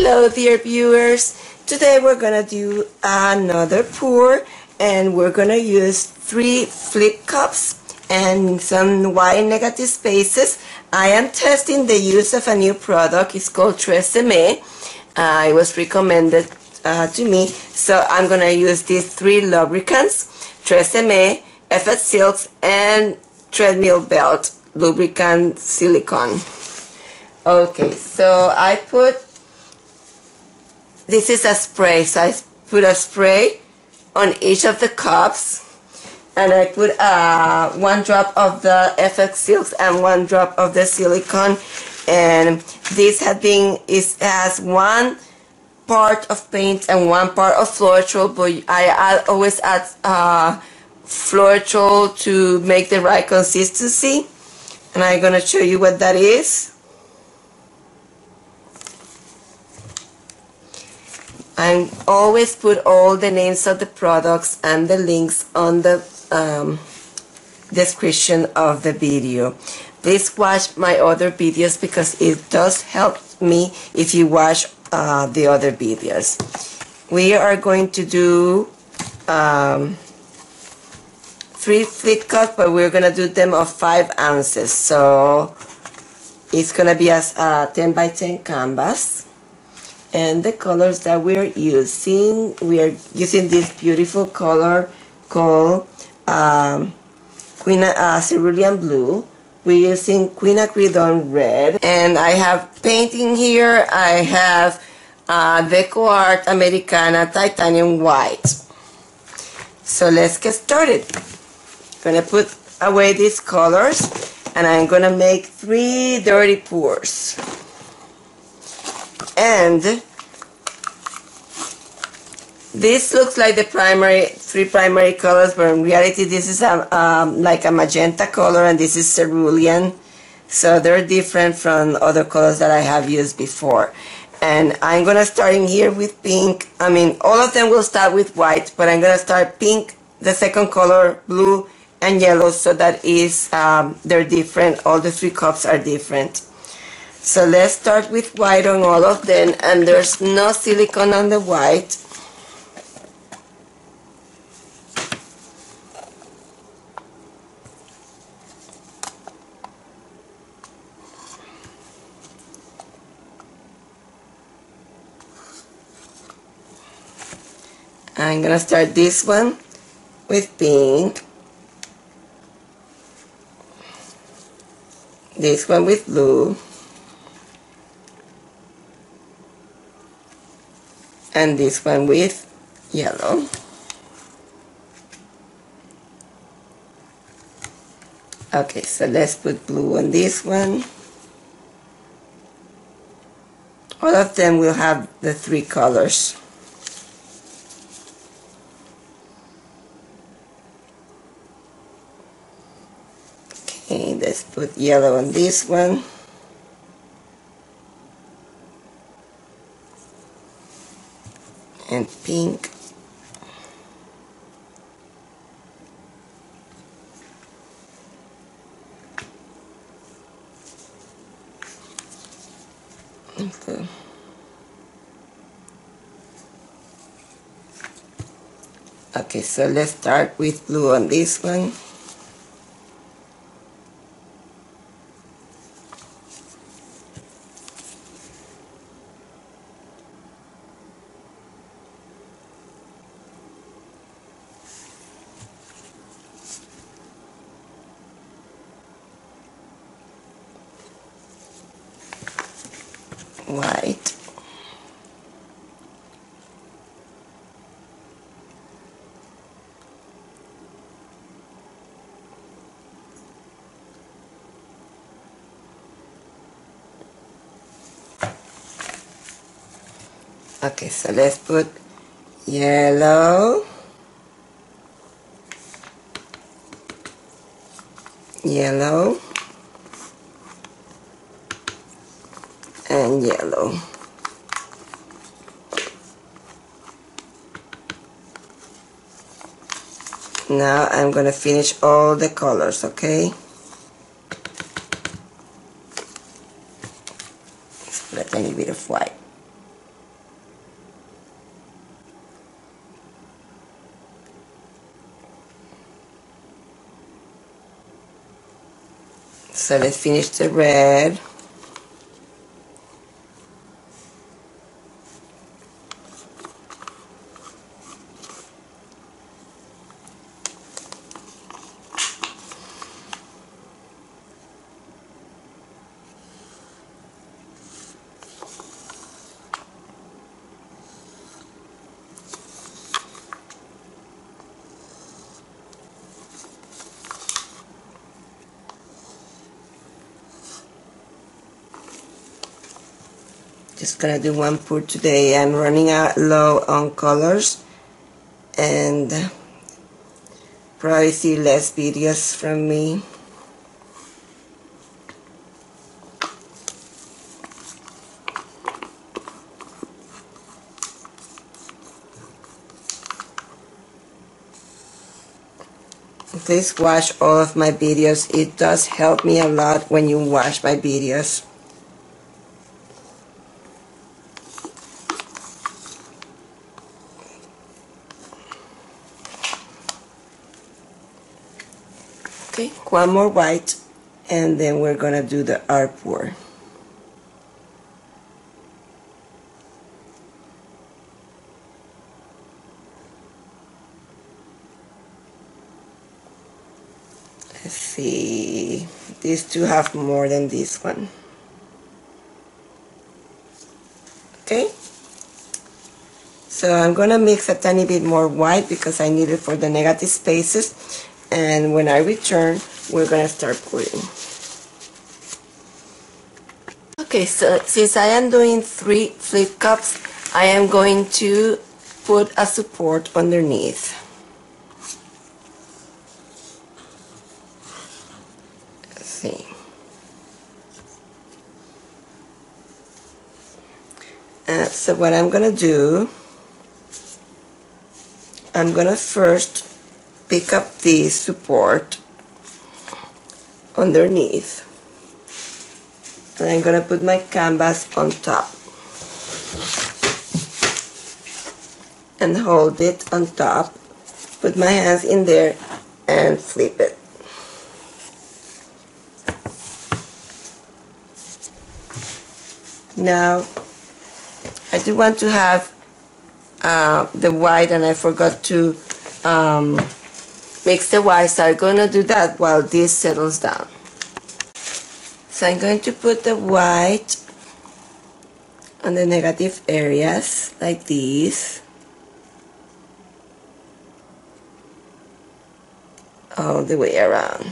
Hello dear viewers, today we're gonna do another pour and we're gonna use 3 flip cups and some wide negative spaces. I am testing the use of a new product. It's called Tresemme. It was recommended to me, so I'm gonna use these 3 lubricants: Tresemme, FX Silks, and treadmill belt lubricant silicone. Okay, so I put, this is a spray, so I put a spray on each of the cups, and I put 1 drop of the FX Silks and 1 drop of the silicone, and this has 1 part of paint and 1 part of Floetrol, but I always add Floetrol to make the right consistency, and I'm gonna show you what that is. I always put all the names of the products and the links on the description of the video. Please watch my other videos because it does help me if you watch the other videos. We are going to do 3 flip cups, but we're going to do them of 5 ounces. So it's going to be a 10 by 10 canvas. And the colors that we are using this beautiful color called Cerulean Blue. We're using Quinacridone Red. And I have painting here. I have DecoArt Americana Titanium White. So let's get started. I'm going to put away these colors and I'm going to make 3 dirty pours. And this looks like the 3 primary colors, but in reality this is like a magenta color, and this is cerulean, so they're different from other colors that I have used before. And I'm gonna start in here with pink. I mean, all of them will start with white, but I'm gonna start pink, the second color blue, and yellow, so that is they're different. All the 3 cups are different. So let's start with white on all of them, and there's no silicone on the white. I'm gonna start this one with pink, this one with blue, and this one with yellow. Okay, so let's put blue on this one. All of them will have the 3 colors. Okay, let's put yellow on this one. And pink. Okay. Okay, so let's start with blue on this one. White. Okay, so let's put yellow, yellow, and yellow. Now I'm going to finish all the colors, okay? Let's put a tiny bit of white. So let's finish the red. Just gonna do one pour today. I'm running out low on colors and probably see less videos from me. Please watch all of my videos. It does help me a lot when you watch my videos. Okay, one more white and then we're gonna do the art pour. Let's see, these two have more than this one. Okay, so I'm gonna mix a tiny bit more white because I need it for the negative spaces, and when I return we're gonna start pouring. Okay, so since I am doing 3 flip cups, I am going to put a support underneath. Let's see. So what I'm gonna do, I'm gonna first pick up the support underneath, and I'm gonna put my canvas on top and hold it on top, put my hands in there and flip it. Now I do want to have the white, and I forgot to mix the white, so I'm going to do that while this settles down. So I'm going to put the white on the negative areas like these, all the way around.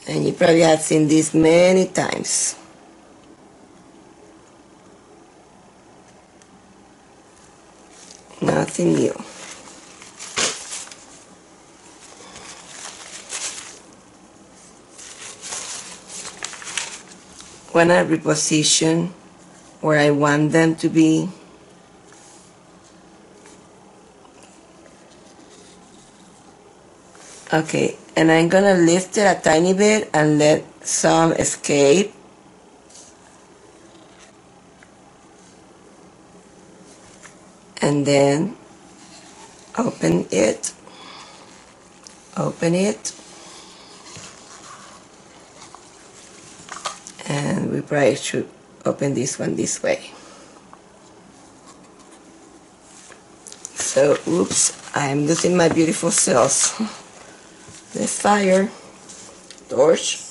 And you probably have seen this many times. Nothing new. When I reposition where I want them to be, okay, and I'm gonna lift it a tiny bit and let some escape. And then open it, and we probably should open this one this way. So, oops, I'm losing my beautiful cells. Let's fire, torch.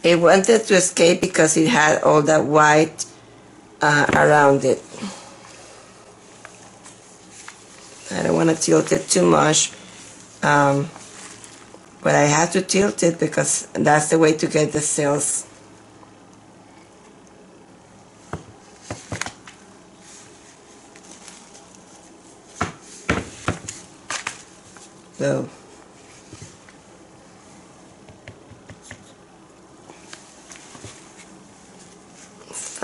It wanted to escape because it had all that white around it. I don't want to tilt it too much, but I have to tilt it because that's the way to get the cells. So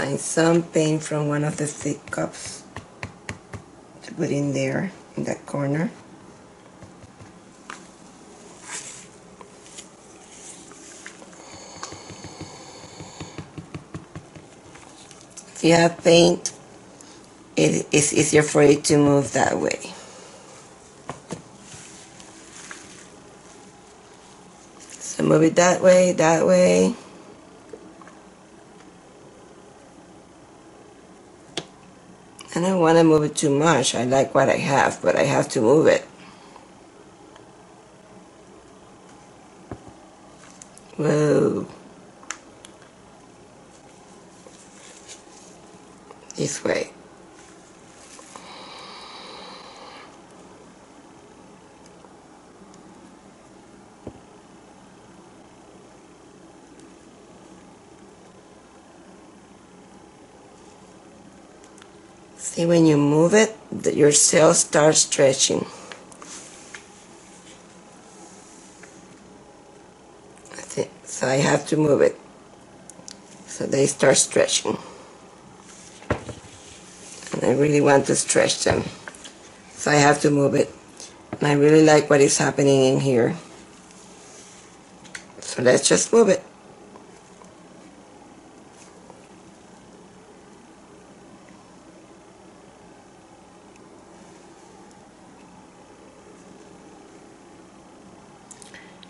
find some paint from one of the thick cups to put in there, in that corner. If you have paint, it is easier for it to move that way. So move it that way, that way. I don't want to move it too much. I like what I have, but I have to move it. Whoa. This way. See, when you move it, your cells start stretching. That's it. So I have to move it. So they start stretching. And I really want to stretch them. So I have to move it. And I really like what is happening in here. So let's just move it.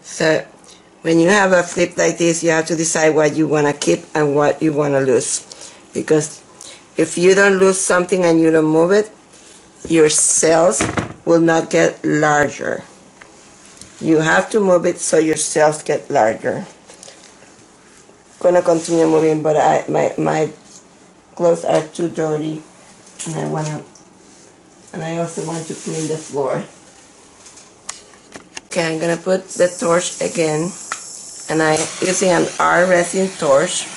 So when you have a flip like this, you have to decide what you want to keep and what you want to lose. Because if you don't lose something and you don't move it, your cells will not get larger. You have to move it so your cells get larger. I'm gonna continue moving, but my clothes are too dirty, and I also want to clean the floor. Okay, I'm gonna put the torch again, and I'm using an R resin torch.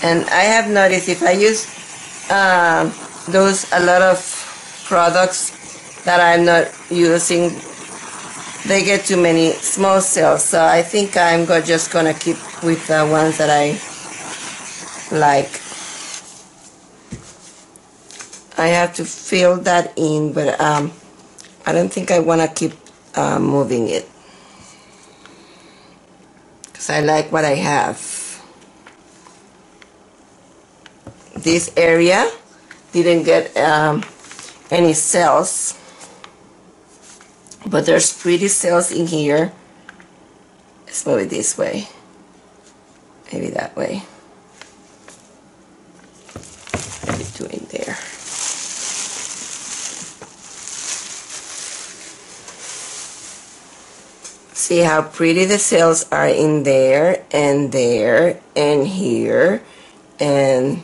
And I have noticed if I use a lot of products that I'm not using, they get too many small cells. So I think I'm just gonna keep with the ones that I like. I have to fill that in, but I don't think I want to keep moving it, because I like what I have. This area didn't get any cells, but there's pretty cells in here. Let's move it this way, maybe that way. Maybe two in there. See how pretty the cells are in there and here, and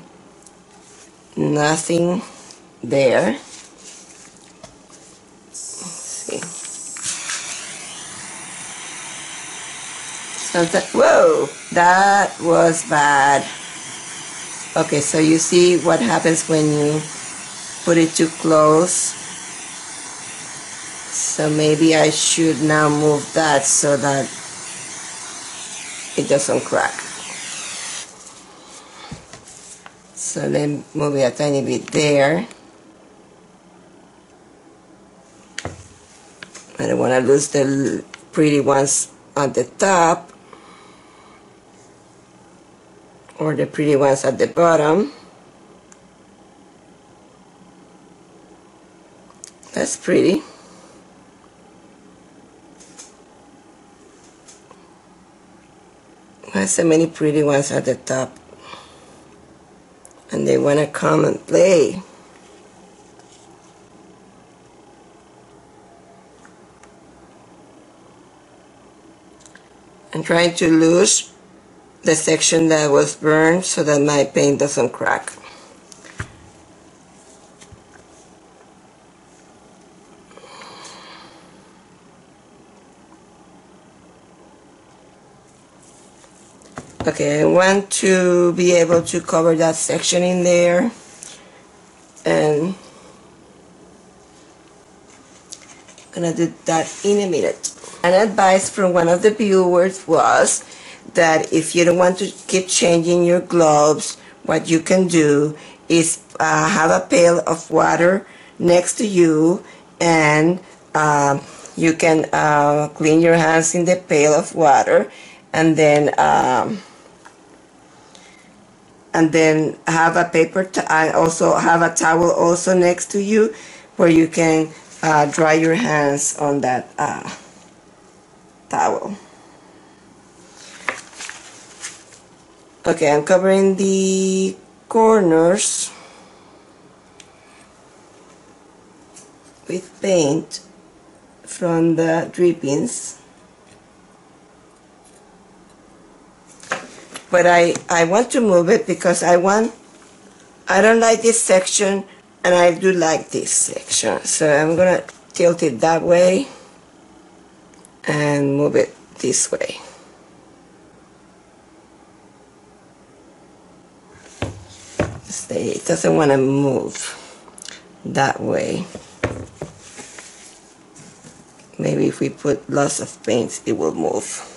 nothing there. Let's see. Whoa, that was bad. Okay, so you see what happens when you put it too close. So maybe I should now move that so that it doesn't crack. So let me move it a tiny bit there. I don't want to lose the pretty ones at the top or the pretty ones at the bottom. That's pretty. Why so many pretty ones at the top? And they want to come and play. I'm trying to lose the section that was burned so that my paint doesn't crack. Okay, I want to be able to cover that section in there, and gonna do that in a minute. An advice from one of the viewers was that if you don't want to keep changing your gloves, what you can do is have a pail of water next to you, and you can clean your hands in the pail of water, and then have a paper and also have a towel also next to you where you can dry your hands on that towel. Okay, I'm covering the corners with paint from the drippings. But I want to move it because I don't like this section and I do like this section. So I'm gonna tilt it that way and move it this way. It doesn't want to move that way. Maybe if we put lots of paint, it will move.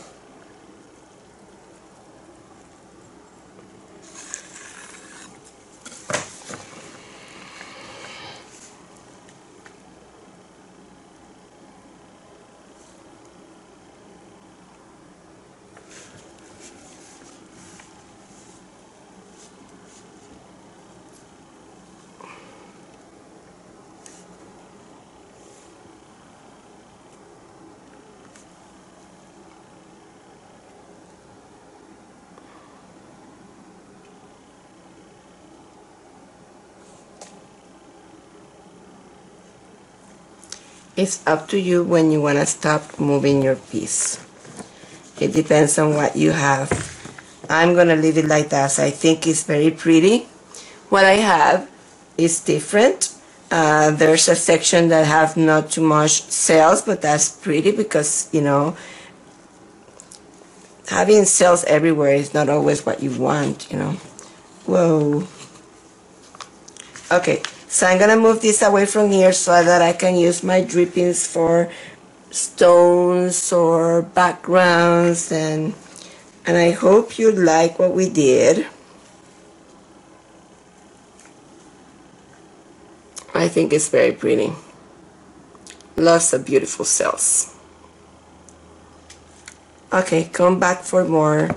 It's up to you when you want to stop moving your piece. It depends on what you have. I'm going to leave it like that. So I think it's very pretty. What I have is different. There's a section that have not too much cells, but that's pretty because, you know, having cells everywhere is not always what you want, you know. Whoa. Okay. So I'm going to move this away from here so that I can use my drippings for stones or backgrounds, and I hope you like what we did. I think it's very pretty. Lots of beautiful cells. Okay, come back for more.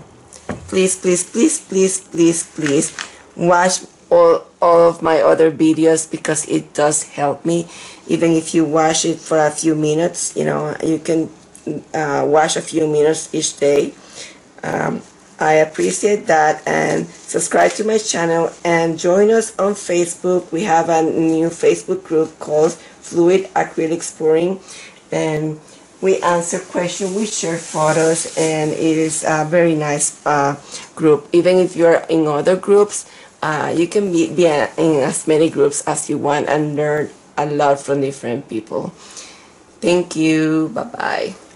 Please, please, please, please, please, please watch all of my other videos because it does help me. Even if you watch it for a few minutes, you know, you can watch a few minutes each day. I appreciate that, and subscribe to my channel and join us on Facebook. We have a new Facebook group called Fluid Acrylics Pouring, and we answer questions, we share photos, and it is a very nice group. Even if you're in other groups, you can be in as many groups as you want and learn a lot from different people. Thank you. Bye-bye.